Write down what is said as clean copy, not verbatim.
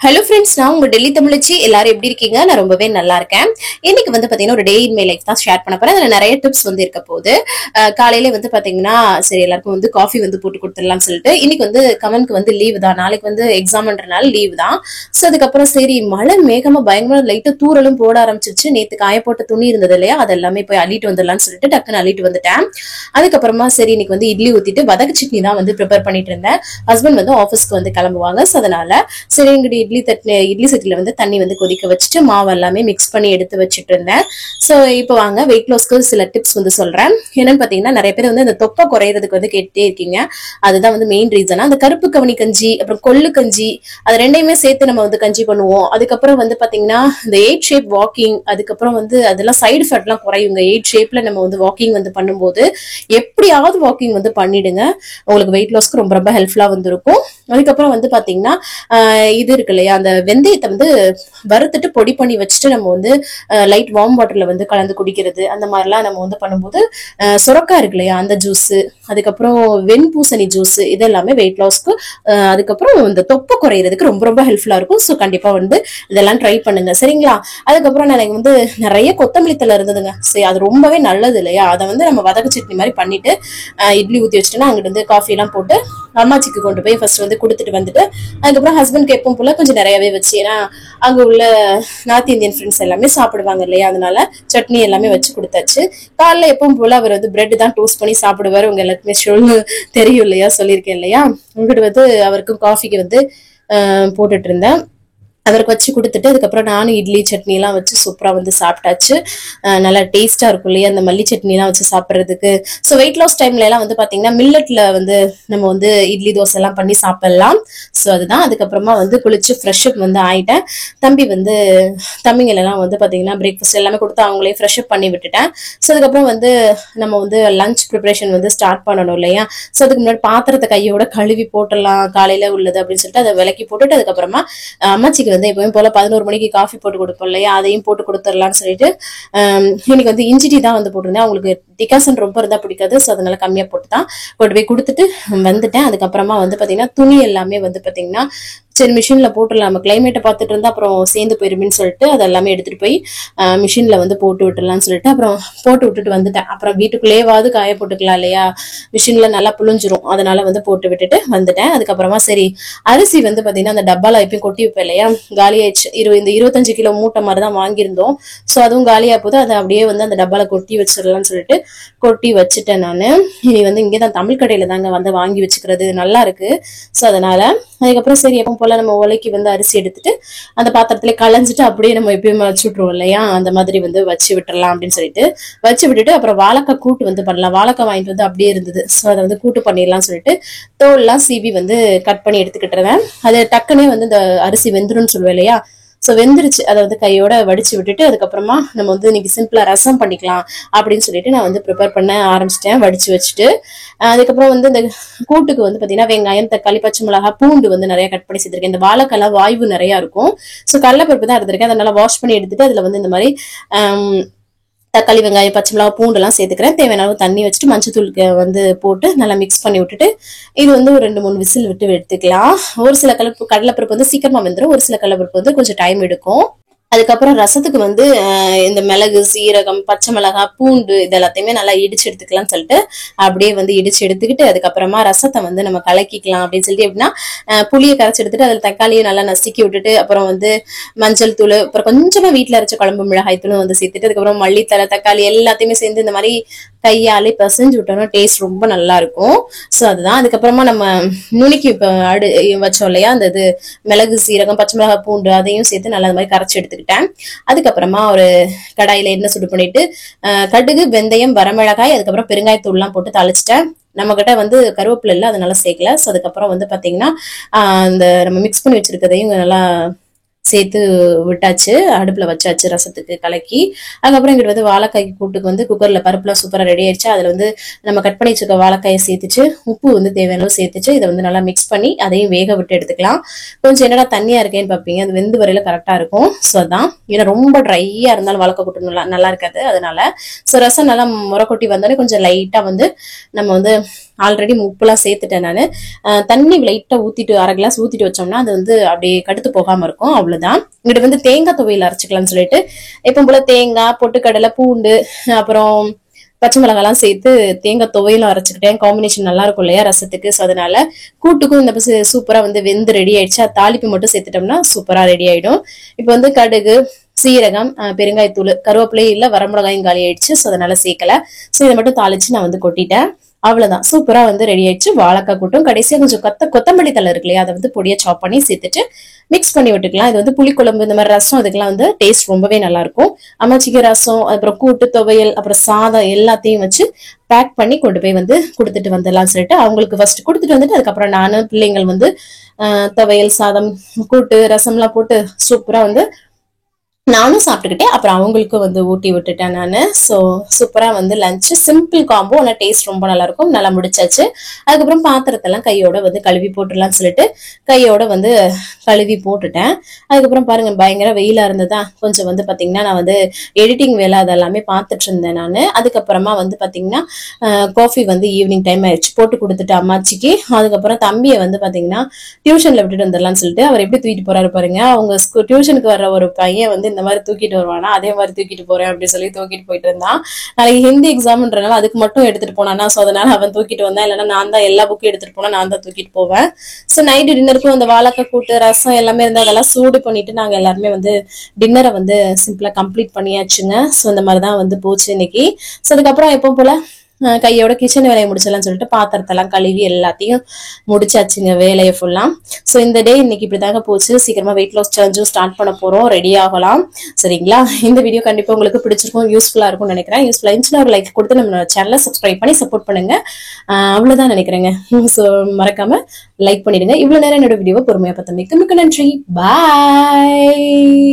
Hello friends, நான் உங்க டெல்லி தமிழச்சி. எல்லாரும் எப்படி இருக்கீங்க? நான் ரொம்பவே நல்லா இருக்கேன். இன்னைக்கு வந்து பாத்தீங்கன்னா ஒரு டே இன் மை லைஃப் தான் ஷேர் பண்ண போறேன். அதுல நிறைய டிப்ஸ் வந்து இருக்க போகுது. காலையில வந்து பாத்தீங்கன்னா சரி எல்லாருக்கும் வந்து காஃபி வந்து போட்டு கொடுத்துடலாம்னு சொல்லிட்டு இன்னைக்கு வந்து கமனுக்கு வந்து லீவு தான். நாளைக்கு வந்து எக்ஸாம்ன்றனால லீவு தான். ஸோ அதுக்கப்புறம் சரி மழை மேகமா பயங்கரமா லைட்டா தூரலும் போட ஆரம்பிச்சிருச்சு. நேற்று காய போட்ட துணி இருந்தது இல்லையா, அது எல்லாமே போய் அள்ளிட்டு வந்துடலாம்னு சொல்லிட்டு டக்குன்னு அள்ளிட்டு வந்துட்டேன். அதுக்கப்புறமா சரி இன்னைக்கு வந்து இட்லி ஊத்திட்டு வதக்கு சட்னி தான் வந்து ப்ரிப்பேர் பண்ணிட்டு இருந்தேன். ஹஸ்பண்ட் வந்து ஆஃபீஸ்க்கு வந்து கிளம்புவாங்க. ஸோ அதனால சரி எங்கிட்ட இட்லி சட்டில வந்து தண்ணி வந்து கொதிக்க வச்சுட்டு மாவு எல்லாமே மிக்ஸ் பண்ணி எடுத்து வச்சுட்டு இருந்தேன். ஸோ இப்போ வாங்க வெயிட் லாஸ்க்கு சில டிப்ஸ் வந்து சொல்றேன். என்னன்னு பாத்தீங்கன்னா நிறைய பேர் வந்து அந்த தொப்பை குறையிறதுக்கு வந்து கேட்டே இருக்கீங்க. அதுதான் வந்து மெயின் ரீசனா. அந்த கருப்பு கவனி கஞ்சி அப்புறம் கொள்ளு கஞ்சி அது ரெண்டையுமே சேர்த்து நம்ம வந்து கஞ்சி பண்ணுவோம். அதுக்கப்புறம் வந்து பாத்தீங்கன்னா இந்த 8 ஷேப் வாக்கிங், அதுக்கப்புறம் வந்து அதெல்லாம் சைடு எஃபெக்ட் எல்லாம் குறையுங்க. 8 ஷேப்ல நம்ம வந்து வாக்கிங் வந்து பண்ணும்போது எப்படியாவது வாக்கிங் வந்து பண்ணிடுங்க. உங்களுக்கு வெயிட் லாஸ்க்கு ரொம்ப ரொம்ப ஹெல்ப்ஃபுல்லா வந்து இருக்கும். அதுக்கப்புறம் வந்து பாத்தீங்கன்னா இது இருக்கு இல்லையா, அந்த வெந்தயத்தை வந்து வறுத்துட்டு பொடி பண்ணி வச்சுட்டு நம்ம வந்து லைட் வார்ம் வாட்டர்ல வந்து கலந்து குடிக்கிறது, அந்த மாதிரிலாம் நம்ம வந்து பண்ணும்போது சுரக்கா இருக்கு இல்லையா அந்த ஜூஸ், அதுக்கப்புறம் வெண்பூசணி ஜூஸ், இது எல்லாமே வெயிட் லாஸ்க்கு அதுக்கப்புறம் இந்த தொப்பை குறையிறதுக்கு ரொம்ப ரொம்ப ஹெல்ப்ஃபுல்லா இருக்கும். ஸோ கண்டிப்பா வந்து இதெல்லாம் ட்ரை பண்ணுங்க, சரிங்களா? அதுக்கப்புறம் நான் வந்து நிறைய கொத்தமல்லி தலை இருந்ததுங்க. சரி அது ரொம்பவே நல்லது இல்லையா, அதை வந்து நம்ம வதக்கு சட்னி மாதிரி பண்ணிட்டு இட்லி ஊற்றி வச்சுட்டோன்னா அங்கிட்டு வந்து காஃபி எல்லாம் போட்டு அம்மாச்சிக்கு கொண்டு போய் ஃபர்ஸ்ட் வந்து கொடுத்துட்டு வந்துட்டு அதுக்கப்புறம் ஹஸ்பண்ட்க்கு எப்பவும் போல கொஞ்சம் நிறையவே வச்சு, ஏன்னா அங்க உள்ள நார்த் இந்தியன் ஃப்ரெண்ட்ஸ் எல்லாமே சாப்பிடுவாங்க இல்லையா, அதனால சட்னி எல்லாமே வச்சு கொடுத்தாச்சு. காலைல எப்பவும் போல அவர் வந்து பிரெட் தான் டோஸ்ட் பண்ணி சாப்பிடுவாரு. உங்க எல்லாருக்குமே சொல்லு தெரியும் இல்லையா, சொல்லியிருக்கேன் இல்லையா. உங்ககிட்ட வந்து அவருக்கும் காஃபிக்கு வந்து போட்டுட்டு இருந்தேன். அவருக்கு வச்சு கொடுத்துட்டு அதுக்கப்புறம் நானும் இட்லி சட்னி எல்லாம் வச்சு சூப்பரா வந்து சாப்பிட்டாச்சு. நல்லா டேஸ்டா இருக்கும் இல்லையா அந்த மல்லி சட்னி எல்லாம் வச்சு சாப்பிட்றதுக்கு. ஸோ வெயிட் லாஸ் டைம்ல எல்லாம் வந்து பாத்தீங்கன்னா மில்லட்ல வந்து நம்ம வந்து இட்லி தோசை எல்லாம் பண்ணி சாப்பிடலாம். ஸோ அதுதான். அதுக்கப்புறமா வந்து குளிச்சு ஃப்ரெஷ் அப் வந்து ஆயிட்டேன். தம்பிங்களெல்லாம் வந்து பாத்தீங்கன்னா பிரேக்ஃபாஸ்ட் எல்லாமே கொடுத்து அவங்களே ஃப்ரெஷ் அப் பண்ணி விட்டுட்டேன். ஸோ அதுக்கப்புறம் வந்து நம்ம வந்து லஞ்ச் ப்ரிப்பரேஷன் வந்து ஸ்டார்ட் பண்ணணும் இல்லையா. ஸோ அதுக்கு முன்னாடி பாத்திரத்தை கையோட கழுவி போட்டுடலாம் காலையில உள்ளது அப்படின்னு சொல்லிட்டு அதை விலக்கி போட்டுட்டு அதுக்கப்புறமா அம்மாச்சிக்கு வந்து எப்பவும் போல 11 மணிக்கு காஃபி போட்டு கொடுப்போம் இல்லையா, அதையும் போட்டு கொடுத்துடலாம்னு சொல்லிட்டு இன்னைக்கு வந்து இஞ்சி டீ தான் வந்து போட்டிருந்தேன். அவங்களுக்கு டிகாசன் ரொம்ப இருந்தா பிடிக்காது. ஸோ அதனால கம்மியா போட்டு தான் கொண்டு போய் கொடுத்துட்டு வந்துட்டேன். அதுக்கப்புறமா வந்து பாத்தீங்கன்னா துணி எல்லாமே வந்து பாத்தீங்கன்னா சரி மிஷின்ல போட்டுடலாம், நம்ம கிளைமேட்டை பார்த்துட்டு இருந்தா அப்புறம் சேர்ந்து போயிருமேன்னு சொல்லிட்டு அது எல்லாமே எடுத்துட்டு போய் மிஷின்ல வந்து போட்டு விட்டுலாம்னு சொல்லிட்டு அப்புறம் போட்டு விட்டுட்டு வந்துட்டேன். அப்புறம் வீட்டுக்குள்ளேயாவது காய போட்டுக்கலாம் இல்லையா, மிஷின்ல நல்லா புழிஞ்சிரும், அதனால வந்து போட்டு விட்டுட்டு வந்துட்டேன். அதுக்கப்புறமா சரி அரிசி வந்து பாத்தீங்கன்னா அந்த டப்பால எப்பயும் கொட்டி வைப்பேன் இல்லையா, காலி ஆயிடுச்சு. இந்த 25 கிலோ மூட்டை மாதிரி தான் வாங்கியிருந்தோம். ஸோ அதுவும் காலியா போது அதை அப்படியே வந்து அந்த டப்பால கொட்டி வச்சிடலாம்னு சொல்லிட்டு கொட்டி வச்சுட்டேன் நானு. இனி வந்து இங்கேதான் தமிழ் கடையில தாங்க வந்து வாங்கி வச்சுக்கிறது, நல்லா இருக்கு. ஸோ அதனால அதுக்கப்புறம் சரி எப்பவும் போல நம்ம உலைக்கு வந்து அரிசி எடுத்துட்டு அந்த பாத்திரத்துல களைஞ்சிட்டு அப்படியே நம்ம எப்பயுமே வச்சு விட்டுருவோம் இல்லையா, அந்த மாதிரி வந்து வச்சு விட்டுறலாம் அப்படின்னு சொல்லிட்டு வச்சு விட்டுட்டு அப்புறம் வாழைக்காய் கூட்டு வந்து பண்ணலாம். வாழைக்காய் வாங்கிட்டு வந்து அப்படியே இருந்தது. ஸோ அதை வந்து கூட்டு பண்ணிடலாம்னு சொல்லிட்டு தோல்லாம் சீவி வந்து கட் பண்ணி எடுத்துக்கிட்டுருவேன். அது டக்குனே வந்து இந்த அரிசி வெந்துரும்னு சொல்லுவேன் இல்லையா, ஸோ வெந்துருச்சு. அதை வந்து கையோட வடிச்சு விட்டுட்டு அதுக்கப்புறமா நம்ம வந்து இன்னைக்கு சிம்பிளா ரசம் பண்ணிக்கலாம் அப்படின்னு சொல்லிட்டு நான் வந்து ப்ரிப்பேர் பண்ண ஆரம்பிச்சிட்டேன் வடிச்சு வச்சுட்டு. அதுக்கப்புறம் வந்து இந்த கூட்டுக்கு வந்து பாத்தீங்கன்னா வெங்காயம், தக்காளி, பச்சை மிளகா, பூண்டு வந்து நிறைய கட் பண்ணி சேர்த்திருக்கேன். இந்த வாழைக்காய் வாய்வு நிறைய இருக்கும். ஸோ கடலைப்பருப்பு தான் எடுத்திருக்கேன். அதனால வாஷ் பண்ணி எடுத்துட்டு அதுல வந்து இந்த மாதிரி தக்காளி, வெங்காயம், பச்சை மிளகா, பூண்டு எல்லாம் சேர்த்துக்கிறேன். தேவையான அளவு தண்ணி வச்சுட்டு மஞ்சத்தூளுக்கு வந்து போட்டு நல்லா மிக்ஸ் பண்ணி விட்டுட்டு இது வந்து ஒரு 2-3 விசில் விட்டு எடுத்துக்கலாம். ஒரு சில கடலைப்பருப்பு வந்து சீக்கிரமா வெந்துடும், ஒரு சில கடலைப்பருப்பு வந்து கொஞ்சம் டைம் எடுக்கும். அதுக்கப்புறம் ரசத்துக்கு வந்து இந்த மிளகு, சீரகம், பச்சை மிளகாய், பூண்டு இது எல்லாத்தையுமே நல்லா இடிச்சு எடுத்துக்கலாம்னு சொல்லிட்டு அப்படியே வந்து இடிச்சு எடுத்துக்கிட்டு அதுக்கப்புறமா ரசத்தை வந்து நம்ம கலக்கிக்கலாம் அப்படின்னு சொல்லிட்டு எப்படின்னா புளியை கரைச்சி எடுத்துட்டு அதில் தக்காளியை நல்லா நசுக்கி விட்டுட்டு அப்புறம் வந்து மஞ்சள் தூள், அப்புறம் கொஞ்சமா வீட்டுல அரைச்ச குழம்பு மிளகாய் தூளும் வந்து சேர்த்துட்டு அதுக்கப்புறம் மல்லித்தலை, தக்காளி எல்லாத்தையுமே சேர்ந்து இந்த மாதிரி கையாலே பசைஞ்சு விட்டோம்னா டேஸ்ட் ரொம்ப நல்லா இருக்கும். ஸோ அதுதான். அதுக்கப்புறமா நம்ம நுணுக்கி வச்சோம் இல்லையா அந்த இது மிளகு, சீரகம், பச்சை மிளகாய், பூண்டு அதையும் சேர்த்து நல்லா இந்த மாதிரி கரைச்சி எடுத்துக்கிட்டேன். அதுக்கப்புறமா ஒரு கடாயில எண்ணெய் சுடு பண்ணிட்டு கடுகு, வெந்தயம், வரமிளகாய், அதுக்கப்புறம் பெருங்காயத்தூள் எல்லாம் போட்டு தாளிச்சிட்டேன். நம்ம கிட்ட வந்து கருவேப்பிலை இல்லை அதனால சேர்க்கல. ஸோ அதுக்கப்புறம் வந்து பாத்தீங்கன்னா அந்த நம்ம மிக்ஸ் பண்ணி வச்சிருக்கதையும் நல்லா சேர்த்து விட்டாச்சு, அடுப்புல வச்சாச்சு ரசத்துக்கு கலக்கி. அதுக்கப்புறம் இங்கிட்ட வந்து வாழைக்காய் கூட்டுக்கு வந்து குக்கர்ல பருப்புலாம் சூப்பரா ரெடி ஆயிடுச்சு. அதுல வந்து நம்ம கட் பண்ணி வச்சிருக்க வாழைக்காயை சேர்த்துச்சு, உப்பு வந்து தேவையான அளவு சேர்த்துச்சு. இதை வந்து நல்லா மிக்ஸ் பண்ணி அதையும் வேக விட்டு எடுத்துக்கலாம். கொஞ்சம் என்னடா தண்ணியா இருக்கேன்னு பாப்பீங்க, அது வெந்து வரையில கரெக்டா இருக்கும். ஸோ அதான். ஏன்னா ரொம்ப ட்ரையா இருந்தாலும் வாழைக்காய் கூட்டு நல்லா இருக்காது, அதனால. ஸோ ரசம் நல்லா முறை கொட்டி வந்தோடனே கொஞ்சம் லைட்டா வந்து நம்ம வந்து ஆல்ரெடி உப்புலாம் சேர்த்துட்டேன் நான். தண்ணி லைட்டா ஊத்திட்டு 1/2 கிளாஸ் ஊத்திட்டு வச்சோம்னா அது வந்து அப்படியே கடுத்து போகாம இருக்கும். அவ்வளவுதான். இங்கிட்ட வந்து தேங்காய் துவையல் அரைச்சிக்கலாம்னு சொல்லிட்டு எப்பவும் போல தேங்காய், பொட்டுக்கடலை, பூண்டு, அப்புறம் பச்சை மிளகாலாம் சேர்த்து தேங்காய் துவையிலும் அரைச்சிக்கிட்டேன். காம்பினேஷன் நல்லா இருக்கும் இல்லையா ரசத்துக்கு. ஸோ அதனால கூட்டுக்கும் இந்த பஸ் சூப்பரா வந்து வெந்து ரெடி ஆயிடுச்சு. தாளிப்பு மட்டும் சேர்த்துட்டோம்னா சூப்பரா ரெடி ஆயிடும். இப்போ வந்து கடுகு, சீரகம், பெருங்காயத்தூள், கருவேப்பிலை இல்ல வரமிளகாயும் காலி ஆயிடுச்சு. ஸோ அதனால சேர்க்கல. ஸோ இதை மட்டும் தாளிச்சு நான் வந்து கொட்டிட்டேன். அவ்வளவுதான், சூப்பரா வந்து ரெடி ஆயிடுச்சு வாழைக்காய் கூட்டும். கடைசியா கொஞ்சம் கொத்தமல்லி தலை இருக்கு இல்லையா, அதை வந்து பொடியா சாப் பண்ணி சேர்த்துட்டு மிக்ஸ் பண்ணி விட்டுக்கலாம். இது வந்து புளிக்குழம்பு இந்த மாதிரி ரசம் அதுக்கெல்லாம் வந்து டேஸ்ட் ரொம்பவே நல்லா இருக்கும். அம்மாச்சிக்கு ரசம், அப்புறம் கூட்டு, துவையல், அப்புறம் சாதம் எல்லாத்தையும் வச்சு பேக் பண்ணி கொண்டு போய் வந்து கொடுத்துட்டு வந்துடலாம்னு சொல்லிட்டு அவங்களுக்கு ஃபர்ஸ்ட் கொடுத்துட்டு வந்துட்டு அதுக்கப்புறம் நானும் பிள்ளைங்கள் வந்து துவையல், சாதம், கூட்டு, ரசம்லாம் போட்டு சூப்பரா வந்து நானும் சாப்பிட்டுக்கிட்டேன். அப்புறம் அவங்களுக்கும் வந்து ஊட்டி விட்டுட்டேன் நானு. ஸோ சூப்பரா வந்து லஞ்ச் சிம்பிள் காம்போ, ஆனால் டேஸ்ட் ரொம்ப நல்லா இருக்கும். நல்லா முடிச்சாச்சு. அதுக்கப்புறம் பாத்திரத்தெல்லாம் கையோட வந்து கழுவி போட்டுடலாம்னு சொல்லிட்டு கையோட வந்து கழுவி போட்டுட்டேன். அதுக்கப்புறம் பாருங்க பயங்கர வெயிலா இருந்ததா, கொஞ்சம் வந்து பாத்தீங்கன்னா நான் வந்து எடிட்டிங் வேலை அதெல்லாமே பார்த்துட்டு இருந்தேன் நான். அதுக்கப்புறமா வந்து பாத்தீங்கன்னா காஃபி வந்து ஈவினிங் டைம் ஆயிடுச்சு, போட்டு கொடுத்துட்டு அம்மாச்சிக்கு. அதுக்கப்புறம் தம்பியை வந்து பாத்தீங்கன்னா டியூஷன்ல விட்டுட்டு வந்துடலாம்னு சொல்லிட்டு அவர் எப்படி தூக்கிட்டு போறாரு பாருங்க. அவங்க டியூஷனுக்கு வர்ற ஒரு பையன் வந்து இந்த மாதிரி தூக்கிட்டு வருவானா, அதே மாதிரி தூக்கிட்டு போறேன் அப்படின்னு சொல்லி தூக்கிட்டு போயிட்டு இருந்தான். நாளைக்கு ஹிந்தி எக்ஸாம்ன்றனால அதுக்கு மட்டும் எடுத்துட்டு போனானா, சோ அதனால அவன் தூக்கிட்டு வந்தான். இல்லைன்னா நான் தான் எல்லா புக்கும் எடுத்துட்டு போனா நான் தான் தூக்கிட்டு போவேன். சோ நைட்டு டின்னருக்கும் அந்த வாழைக்காய் கூட்டு, ரசம் எல்லாமே இருந்து அதெல்லாம் சூடு பண்ணிட்டு நாங்க எல்லாருமே வந்து டின்னரை வந்து சிம்பிளா கம்ப்ளீட் பண்ணியாச்சுங்க. சோ இந்த மாதிரிதான் வந்து போச்சு இன்னைக்கு. சோ அதுக்கப்புறம் எப்போ போல கையோட கிச்சன் வேலையை முடிச்சலாம்னு சொல்லிட்டு பாத்திரத்தெல்லாம் கழுவி எல்லாத்தையும் முடிச்சாச்சுங்க வேலையை ஃபுல்லா. ஸோ இந்த டே இன்னைக்கு இப்படிதாங்க போச்சு. சீக்கிரமா வெயிட் லாஸ் சேலஞ்சும் ஸ்டார்ட் பண்ண போறோம், ரெடி ஆகலாம். சரிங்களா? இந்த வீடியோ கண்டிப்பா உங்களுக்கு பிடிச்சிருக்கும், யூஸ்ஃபுல்லா இருக்கும்னு நினைக்கிறேன். யூஸ்ஃபுல்லா இருந்துச்சுன்னா ஒரு லைக் கொடுத்து நம்ம சேனலை சப்ஸ்கிரைப் பண்ணி சப்போர்ட் பண்ணுங்க. அவ்வளவுதான் நினைக்கிறேங்க. ஸோ மறக்காம லைக் பண்ணிடுங்க. இவ்வளவு நேரம் என்னோட வீடியோவை பொறுமையா பார்த்தமைக்கு மிக்க நன்றி. பாய்.